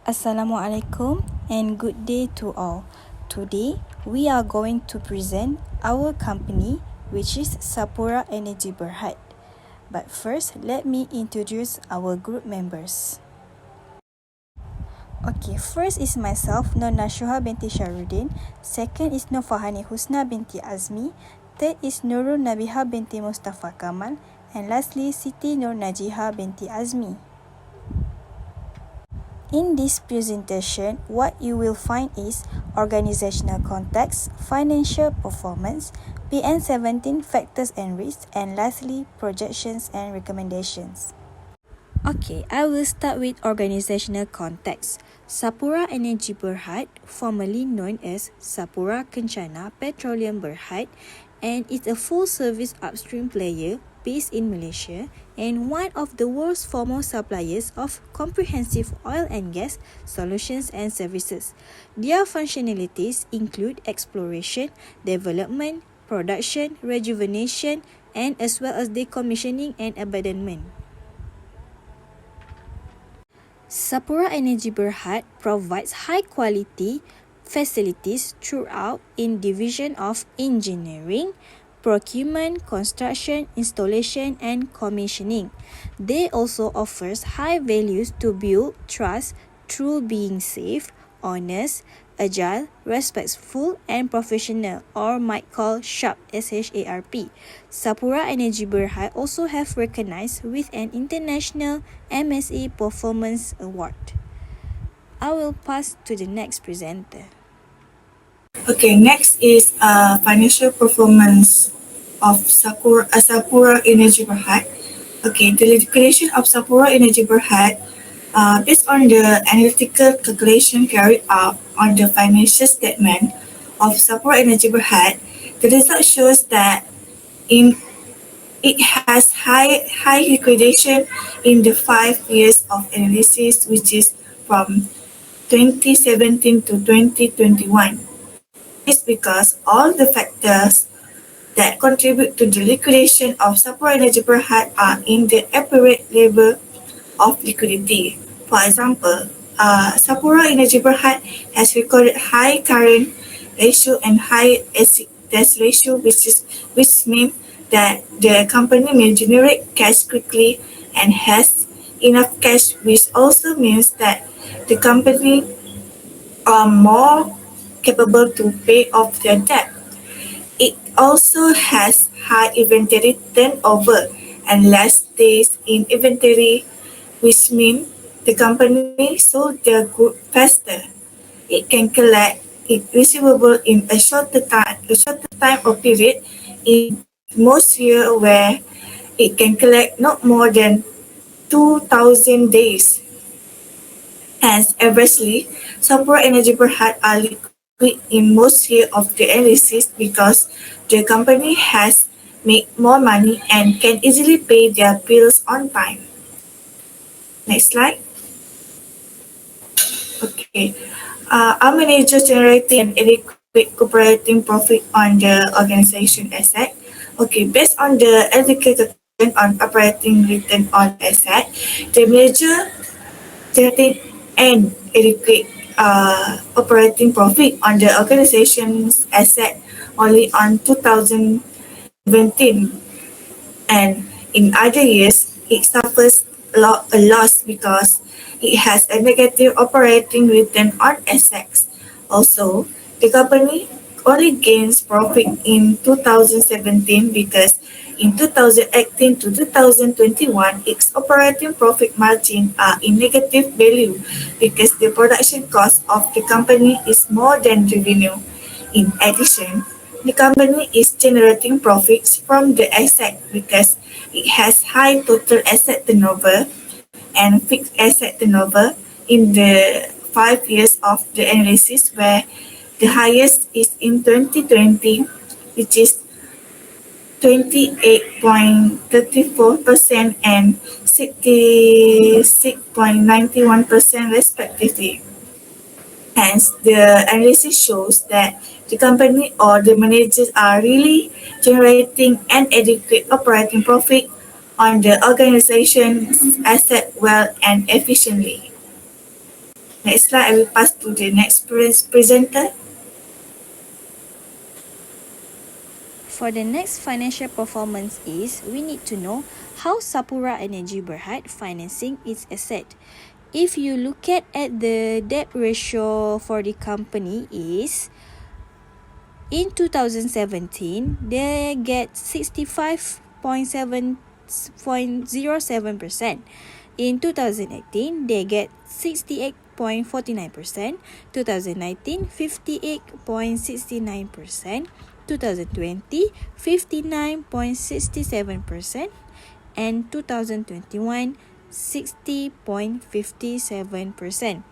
Assalamualaikum and good day to all. Today, we are going to present our company, which is Sapura Energy Berhad. But first, let me introduce our group members. Okay, first is myself, Nur Nashuha binti Syahrudin. Second is Nur Fahani Husna binti Azmi. Third is Nurul Nabiha binti Mustafa Kamal. And lastly, Siti Nur Najiha binti Azmi. In this presentation, what you will find is organizational context, financial performance, PN17 factors and risks, and lastly, projections and recommendations. Okay, I will start with organizational context. Sapura Energy Berhad, formerly known as Sapura Kencana Petroleum Berhad, and is a full-service upstream player based in Malaysia and one of the world's foremost suppliers of comprehensive oil and gas solutions and services. Their functionalities include exploration, development, production, rejuvenation, and as well as decommissioning and abandonment. Sapura Energy Berhad provides high-quality facilities throughout in division of engineering, procurement, construction, installation, and commissioning. They also offers high values to build trust through being safe, honest, agile, respectful, and professional, or might call SHARP, SHARP. Sapura Energy Berhad also have recognized with an international MSA Performance Award. I will pass to the next presenter. Okay, next is financial performance of Sapura Energy Berhad. Okay, the liquidation of Sapura Energy Berhad, based on the analytical calculation carried out on the financial statement of Sapura Energy Berhad, the result shows that it has high liquidation in the 5 years of analysis, which is from 2017 to 2021. Is because all the factors that contribute to the liquidation of Sapura Energy Berhad are in the appropriate level of liquidity. For example, Sapura Energy Berhad has recorded high current ratio and high asset debt ratio, which means that the company may generate cash quickly and has enough cash, which also means that the company are more capable to pay off their debt. It also has high inventory turnover and less days in inventory, which means the company sold their goods faster. It can collect its receivable in a shorter time or period in most years where it can collect not more than 2,000 days. Hence, averagely, Sapura Energy Berhad are liquid in most years of the analysis because the company has made more money and can easily pay their bills on time. Next slide. Okay. Our managers generating an adequate operating profit on the organization asset. Okay, based on the educated on operating return on asset, the manager generating an adequate operating profit on the organization's asset only on 2017, and in other years it suffers a loss because it has a negative operating return on assets. Also, the company only gains profit in 2017 because in 2018 to 2021, its operating profit margin are in negative value because the production cost of the company is more than revenue. In addition, the company is generating profits from the asset because it has high total asset turnover and fixed asset turnover in the 5 years of the analysis, where the highest is in 2020, which is 28.34% and 66.91% respectively. Hence, the analysis shows that the company or the managers are really generating an adequate operating profit on the organization's asset well and efficiently. Next slide, I will pass to the next presenter. For the next financial performance is, we need to know how Sapura Energy Berhad financing its asset. If you look at the debt ratio for the company is, in 2017, they get 65.07%. In 2018, they get 68.49%. 2019, 58.69%. 2020, 59.67%. And 2021, 60.57%.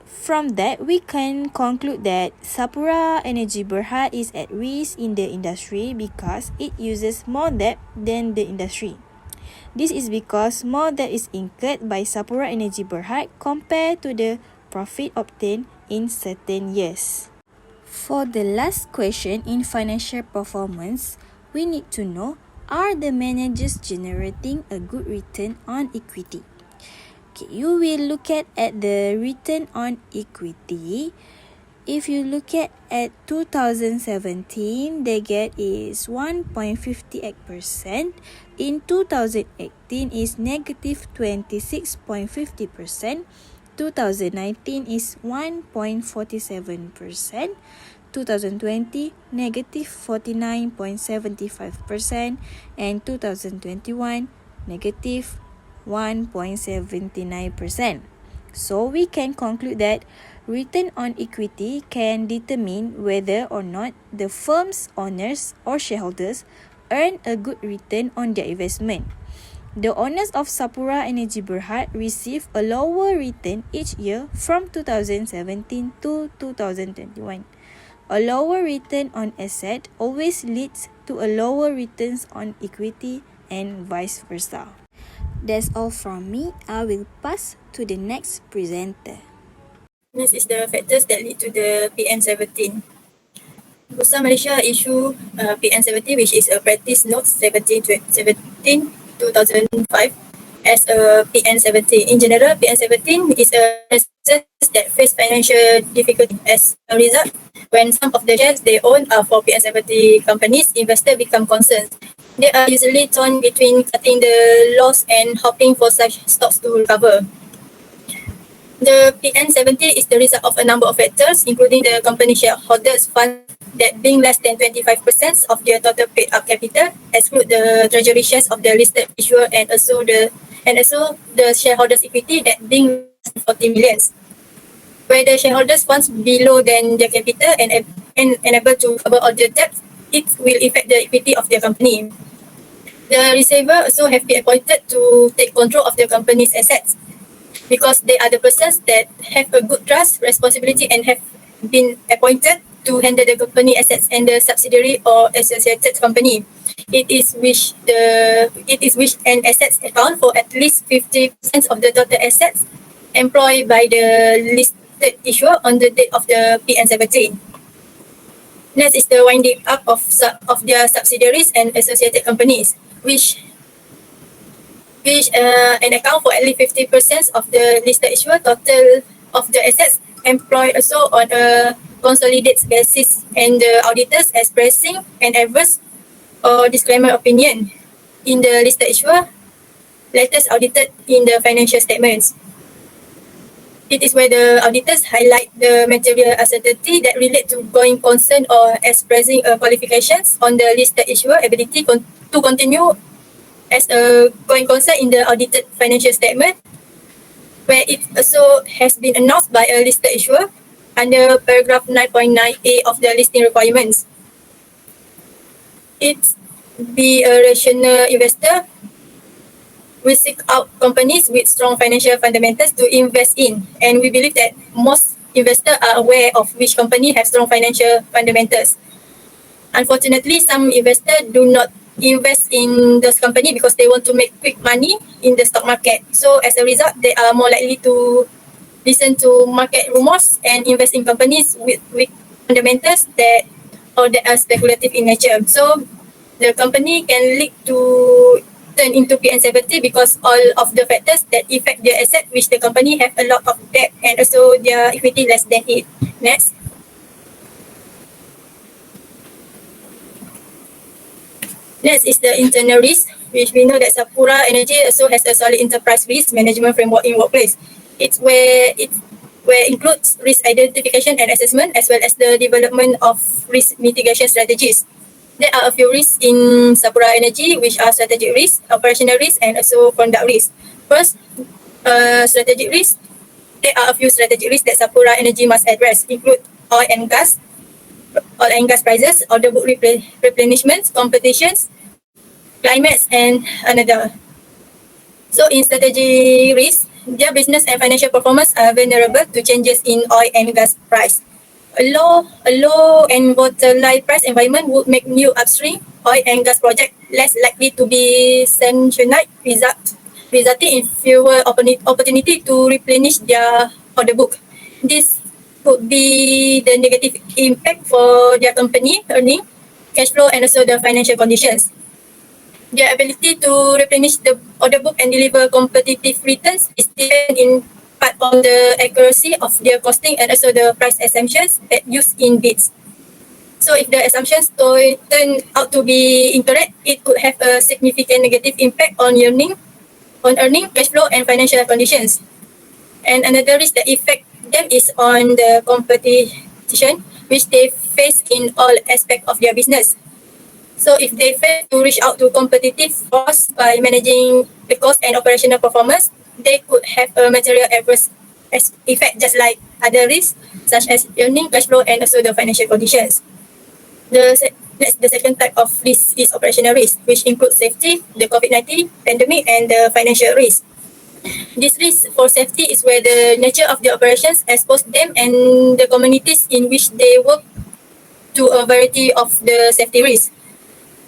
From that, we can conclude that Sapura Energy Berhad is at risk in the industry because it uses more debt than the industry. This is because more debt is incurred by Sapura Energy Berhad compared to the profit obtained in certain years. For the last question in financial performance, we need to know, are the managers generating a good return on equity? Okay, you will look at the return on equity. If you look at 2017, they get is 1.58%. In 2018 is negative 26.50%. 2019 is 1.47%. 2020 negative 49.75%. And 2021 negative 1.79%. So we can conclude that return on equity can determine whether or not the firm's owners or shareholders earn a good return on their investment. The owners of Sapura Energy Berhad receive a lower return each year from 2017 to 2021. A lower return on asset always leads to a lower returns on equity and vice versa. That's all from me. I will pass to the next presenter. Next is the factors that lead to the PN17. Bursa Malaysia issue PN17, which is a practice note 17/2005 as a PN17. In general, PN17 is a asset that face financial difficulty. As a result, when some of the shares they own are for PN17 companies, investors become concerned. They are usually torn between cutting the loss and hoping for such stocks to recover. The PN70 is the result of a number of factors, including the company shareholders' fund that being less than 25% of their total paid-up capital, exclude the treasury shares of the listed issuer, and also the shareholders' equity that being less than 40 million. Where the shareholders' funds below than their capital and unable to cover all the debts, it will affect the equity of the company. The receiver also have been appointed to take control of the company's assets, because they are the persons that have a good trust, responsibility, and have been appointed to handle the company assets and the subsidiary or associated company. It is which an assets account for at least 50% of the total assets employed by the listed issuer on the date of the PN17. Next is the winding up of their subsidiaries and associated companies, which an account for at least 50% of the listed issuer total of the assets employed also on a consolidated basis, and the auditors expressing an adverse or disclaimer opinion in the listed issuer letters audited in the financial statements. It is where the auditors highlight the material uncertainty that relate to going concern or expressing qualifications on the listed issuer ability to continue as a going concern in the audited financial statement, where it also has been announced by a listed issuer under paragraph 9.9a of the listing requirements. It be a rational investor will seek out companies with strong financial fundamentals to invest in, and we believe that most investors are aware of which company have strong financial fundamentals. Unfortunately, some investors do not invest in those companies because they want to make quick money in the stock market. So as a result, they are more likely to listen to market rumors and invest in companies with weak fundamentals that are speculative in nature. So the company can lead to turn into PN70 because all of the factors that affect their asset, which the company have a lot of debt and also their equity less than it. Next. Next is the internal risk, which we know that Sapura Energy also has a solid enterprise risk management framework in workplace. It's where includes risk identification and assessment as well as the development of risk mitigation strategies. There are a few risks in Sapura Energy, which are strategic risk, operational risk, and also conduct risk. First, strategic risk. There are a few strategic risks that Sapura Energy must address, include oil and gas prices, order book replenishments, competitions, climates, and another. So in strategy risk, their business and financial performance are vulnerable to changes in oil and gas price. A low and volatile price environment would make new upstream oil and gas projects less likely to be sanctioned, resulting in fewer opportunity to replenish their order book. This could be the negative impact for their company earning, cash flow, and also the financial conditions. Their ability to replenish the order book and deliver competitive returns is dependent in part on the accuracy of their costing and also the price assumptions that used in bids. So if the assumptions turn out to be incorrect, it could have a significant negative impact on earning, cash flow, and financial conditions. And another risk that affect them is on the competition, which they face in all aspects of their business. So if they fail to reach out to competitive force by managing the cost and operational performance, they could have a material adverse effect just like other risks such as earning, cash flow, and also the financial conditions. The second type of risk is operational risk, which includes safety, the COVID-19 pandemic, and the financial risk. This risk for safety is where the nature of the operations expose them and the communities in which they work to a variety of the safety risks,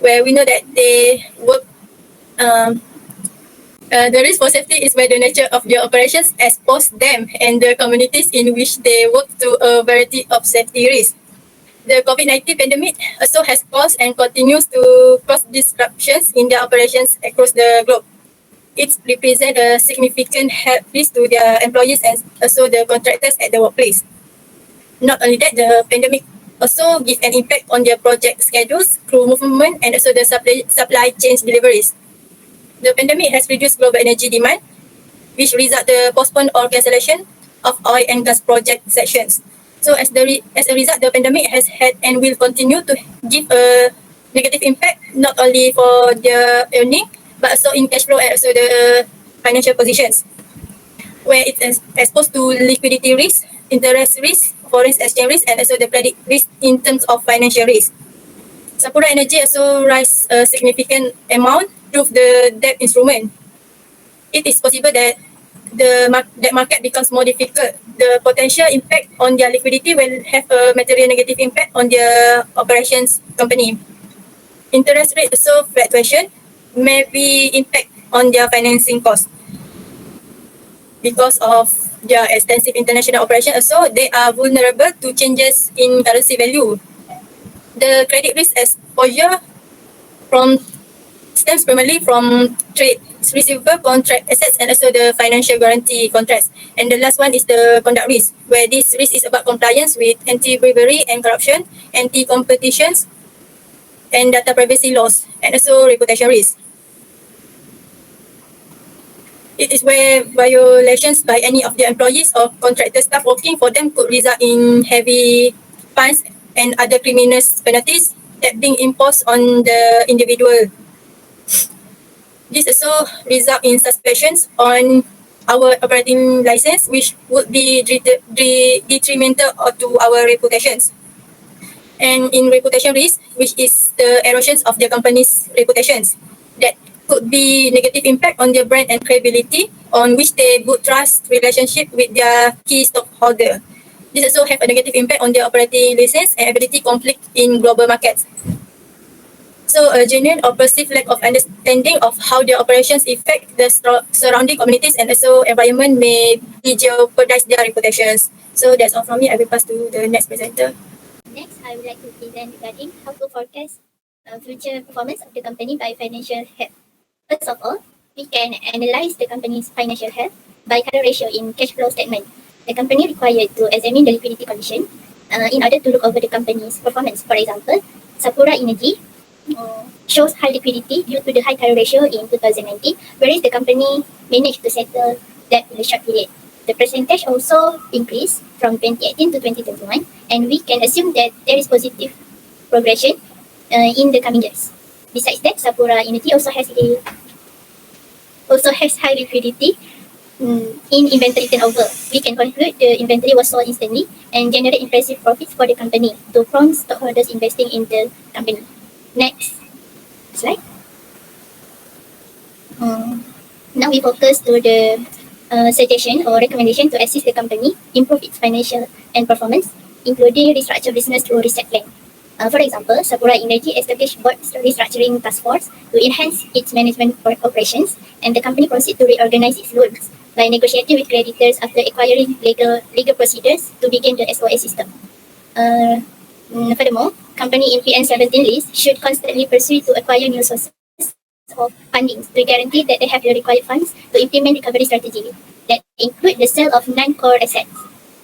where we know that they work. The risk for safety is where the nature of their operations expose them and the communities in which they work to a variety of safety risks. The COVID-19 pandemic also has caused and continues to cause disruptions in their operations across the globe. It represents a significant health risk to their employees and also the contractors at the workplace. Not only that, the pandemic also give an impact on their project schedules, crew movement, and also the supply chain deliveries. The pandemic has reduced global energy demand, which result the postpone or cancellation of oil and gas project sections. So as a result, the pandemic has had and will continue to give a negative impact not only for their earning but also in cash flow and also the financial positions, where it's exposed to liquidity risk, interest risk, foreign exchange risk, and also the credit risk in terms of financial risk. Sapura Energy also raised a significant amount through the debt instrument. It is possible that that market becomes more difficult. The potential impact on their liquidity will have a material negative impact on their operations company. Interest rate also fluctuation may be impact on their financing cost. Because of their extensive international operation also, they are vulnerable to changes in currency value. The credit risk exposure stems primarily from trade receivable contract assets and also the financial guarantee contracts. And the last one is the conduct risk, where this risk is about compliance with anti-bribery and corruption, anti-competitions, and data privacy laws, and also reputation risk. It is where violations by any of their employees or contractor staff working for them could result in heavy fines and other criminal penalties that being imposed on the individual. This also result in suspicions on our operating license, which would be detrimental to our reputations. And in reputation risk, which is the erosions of their company's reputations, that could be negative impact on their brand and credibility, on which they would trust relationship with their key stockholder. This also have a negative impact on their operating license and ability conflict in global markets. So a genuine or perceived lack of understanding of how their operations affect the surrounding communities and also environment may jeopardize their reputations. So that's all from me. I will pass to the next presenter. Next, I would like to present regarding how to forecast future performance of the company by financial head. First of all, we can analyze the company's financial health by current ratio in cash flow statement. The company required to examine the liquidity condition in order to look over the company's performance. For example, Sapura Energy shows high liquidity due to the high current ratio in 2019, whereas the company managed to settle debt in a short period. The percentage also increased from 2018 to 2021, and we can assume that there is positive progression in the coming years. Besides that, Sapura Energy also has high liquidity in inventory turnover. We can conclude the inventory was sold instantly and generate impressive profits for the company to prompt stockholders investing in the company. Next slide. Now we focus to the suggestion or recommendation to assist the company improve its financial and performance, including restructure business through reset plan. For example, Sapura Energy established board restructuring task force to enhance its management operations, and the company proceed to reorganize its loans by negotiating with creditors after acquiring legal procedures to begin the SOA system. Furthermore, company in PN17 list should constantly pursue to acquire new sources of funding to guarantee that they have the required funds to implement recovery strategy that include the sale of non-core assets.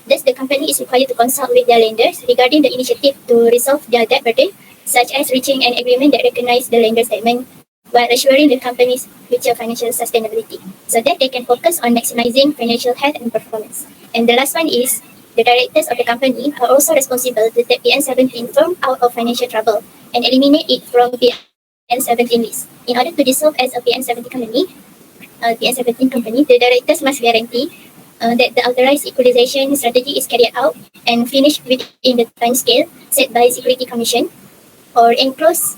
Thus, the company is required to consult with their lenders regarding the initiative to resolve their debt burden, such as reaching an agreement that recognizes the lender statement while assuring the company's future financial sustainability, so that they can focus on maximizing financial health and performance. And the last one is the directors of the company are also responsible to take PN17 firm out of financial trouble and eliminate it from PN17 list. In order to dissolve as a PN17 company, the directors must guarantee that the authorized equalization strategy is carried out and finished within the time scale set by Security Commission or enclosed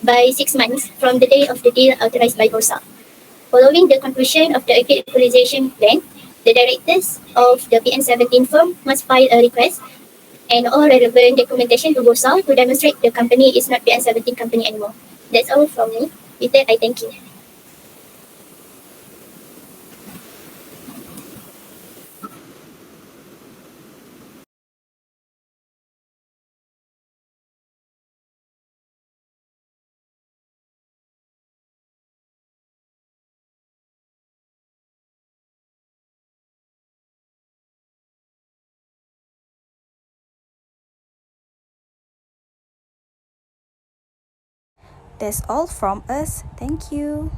by 6 months from the day of the deal authorized by Bursa. Following the conclusion of the equalization plan, the directors of the PN17 firm must file a request and all relevant documentation to Bursa to demonstrate the company is not PN17 company anymore. That's all from me. With that, I thank you. That's all from us. Thank you.